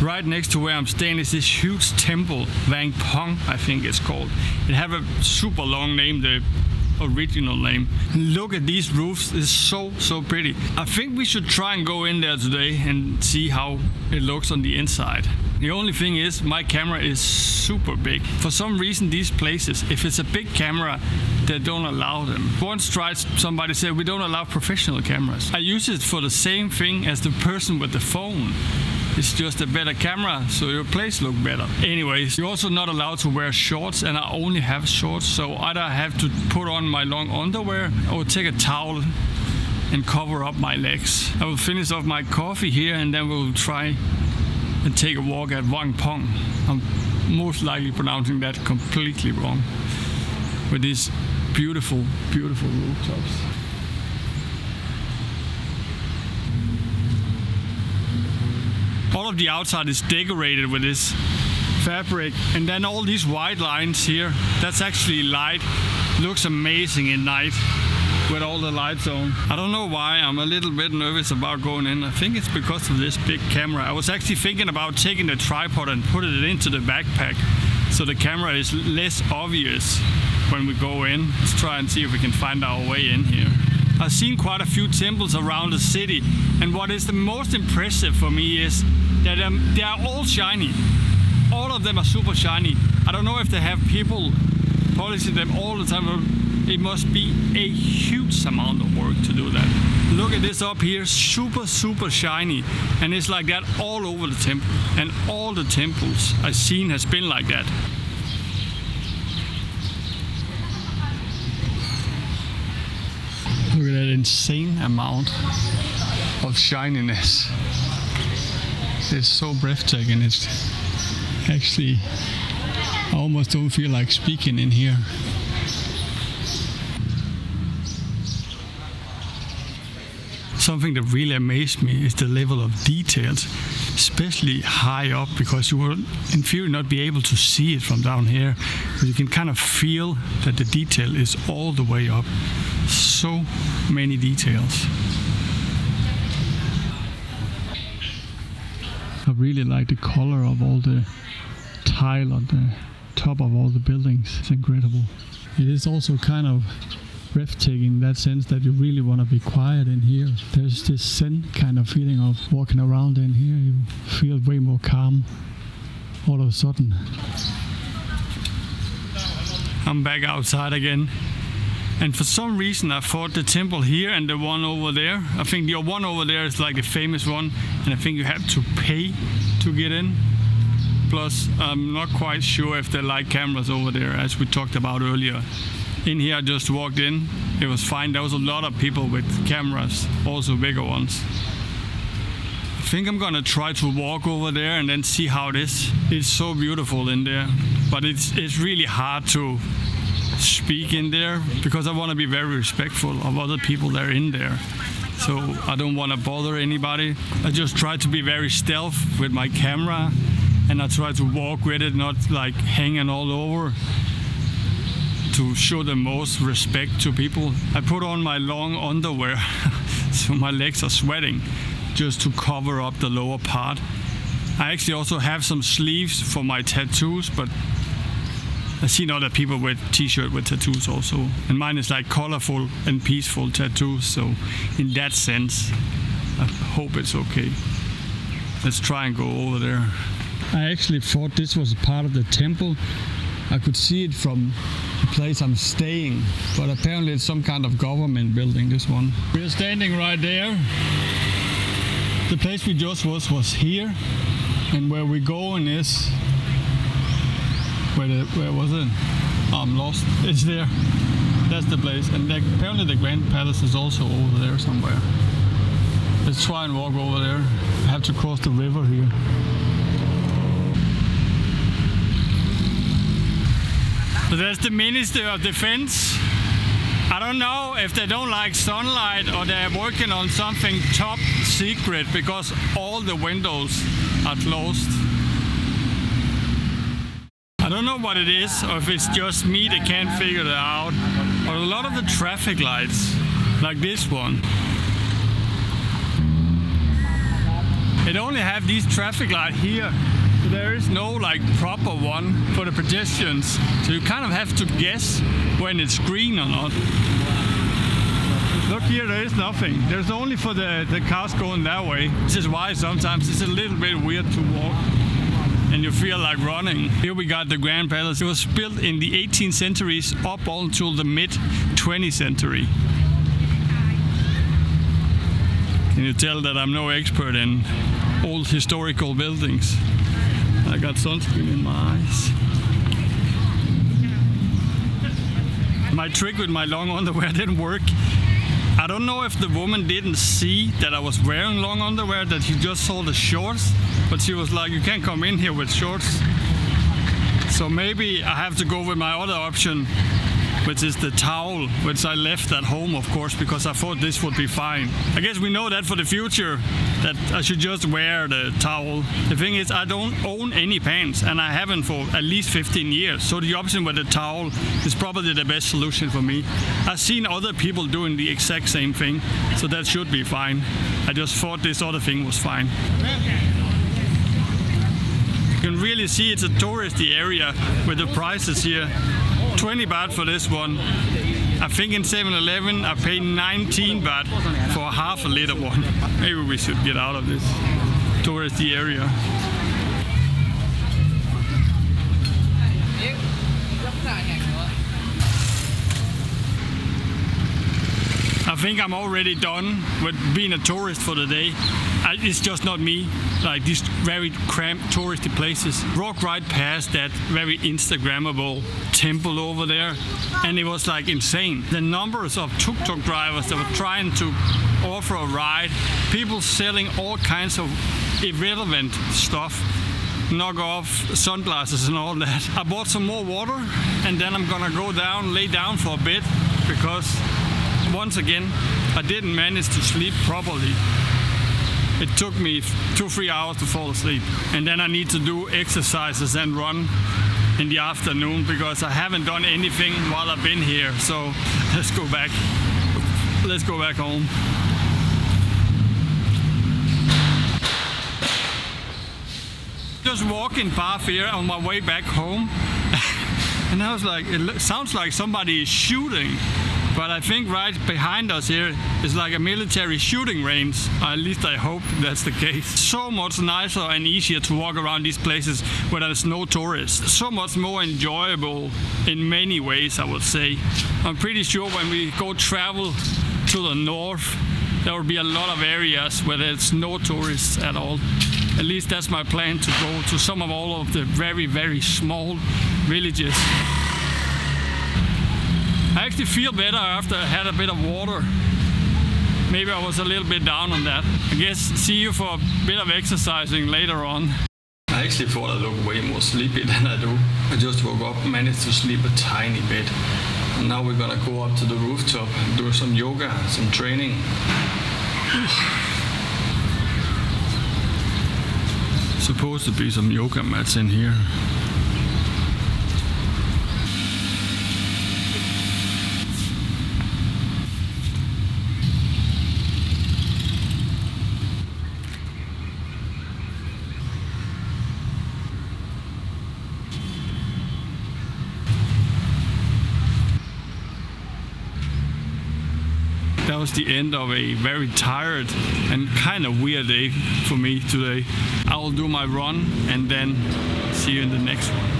Right next to where I'm staying is this huge temple, BANGKOK, I think it's called. It have a super long name, the original name. Look at these roofs, it's so pretty. I think we should try and go in there today and see how it looks on the inside. The only thing is, my camera is super big. For some reason, these places, if it's a big camera, they don't allow them. Once somebody said, we don't allow professional cameras. I use it for the same thing as the person with the phone. It's just a better camera, so your place look better. Anyways, you're also not allowed to wear shorts, and I only have shorts, so either I have to put on my long underwear or take a towel and cover up my legs. I will finish off my coffee here, and then we'll try and take a walk at BANGKOK. I'm most likely pronouncing that completely wrong. With these beautiful rooftops. All of the outside is decorated with this fabric, and then all these white lines here, that's actually light. Looks amazing at night with all the lights on. I don't know why I'm a little bit nervous about going in. I think it's because of this big camera. I was actually thinking about taking the tripod and putting it into the backpack so the camera is less obvious when we go in. Let's try and see if we can find our way in here. I've seen quite a few temples around the city, and what is the most impressive for me is that they are all shiny. All of them are super shiny. I don't know if they have people polishing them all the time. It must be a huge amount of work to do that. Look at this up here, super shiny, and it's like that all over the temple. And all the temples I've seen has been like that. Look at that insane amount of shininess. It's so breathtaking. It's actually, I almost don't feel like speaking in here. Something that really amazed me is the level of details, especially high up, because you will in theory not be able to see it from down here, but you can kind of feel that the detail is all the way up. So many details. I really like the color of all the tile on the top of all the buildings. It's incredible. It is also kind of breathtaking in that sense that you really want to be quiet in here. There's this zen kind of feeling of walking around in here. You feel way more calm all of a sudden. I'm back outside again. And for some reason I thought the temple here and the one over there, I think the one over there is like the famous one, and I think you have to pay to get in. Plus, I'm not quite sure if they like cameras over there, as we talked about earlier. In here I just walked in, it was fine. There was a lot of people with cameras, also bigger ones. I think I'm gonna try to walk over there and then see how it is. It's so beautiful in there, but it's really hard to speak in there because I want to be very respectful of other people that are in there. So I don't want to bother anybody. I just try to be very stealth with my camera, and I try to walk with it, not like hanging all over, to show the most respect to people. I put on my long underwear so my legs are sweating, just to cover up the lower part. I actually also have some sleeves for my tattoos, but I've seen other people with t-shirt with tattoos also. And mine is like colorful and peaceful tattoos, so in that sense, I hope it's okay. Let's try and go over there. I actually thought this was a part of the temple. I could see it from the place I'm staying, but apparently it's some kind of government building, this one. We're standing right there. The place we just was here, and where we're going is where was it? Oh, I'm lost. It's there. That's the place. And apparently the Grand Palace is also over there somewhere. Let's try and walk over there. I have to cross the river here. So there's the Ministry of Defense. I don't know if they don't like sunlight or they're working on something top secret because all the windows are closed. I don't know what it is, or if it's just me that can't figure it out. But a lot of the traffic lights, like this one, It only have these traffic light here. So there is no like proper one for the pedestrians. So you kind of have to guess when it's green or not. Look here, there is nothing. There's only for the cars going that way. This is why sometimes it's a little bit weird to walk and you feel like running. Here we got the Grand Palace. It was built in the 18th centuries up until the mid-20th century. Can you tell that I'm no expert in old historical buildings? I got sunscreen in my eyes. My trick with my long underwear didn't work. I don't know if the woman didn't see that I was wearing long underwear, that she just saw the shorts, but she was like, you can't come in here with shorts. So maybe I have to go with my other option, which is the towel, which I left at home, of course, because I thought this would be fine. I guess we know that for the future, that I should just wear the towel. The thing is, I don't own any pants, and I haven't for at least 15 years. So the option with the towel is probably the best solution for me. I've seen other people doing the exact same thing, so that should be fine. I just thought this other thing was fine. You can really see it's a touristy area with the prices here. 20 baht for this one. I think in 7-Eleven I paid 19 baht for a half a liter one. Maybe we should get out of this touristy area. I think I'm already done with being a tourist for the day. It's just not me, like these very cramped touristy places. Walked right past that very Instagrammable temple over there, and it was like insane. The numbers of tuk-tuk drivers that were trying to offer a ride, people selling all kinds of irrelevant stuff, knock-off sunglasses and all that. I bought some more water, and then I'm gonna go down, lay down for a bit, because once again, I didn't manage to sleep properly. It took me 2-3 hours to fall asleep. And then I need to do exercises and run in the afternoon because I haven't done anything while I've been here. So let's go back. Let's go back home. Just walking path here on my way back home. And I was like, it sounds like somebody is shooting. But I think right behind us here is like a military shooting range. At least I hope that's the case. So much nicer and easier to walk around these places where there's no tourists. So much more enjoyable in many ways, I would say. I'm pretty sure when we go travel to the north, there will be a lot of areas where there's no tourists at all. At least that's my plan, to go to some of all of the very, very small villages. I actually feel better after I had a bit of water. Maybe I was a little bit down on that. I guess see you for a bit of exercising later on. I actually thought I looked way more sleepy than I do. I just woke up, managed to sleep a tiny bit. And now we're gonna go up to the rooftop and do some yoga, some training. Supposed to be some yoga mats in here. That was the end of a very tired and kind of weird day for me today. I will do my run and then see you in the next one.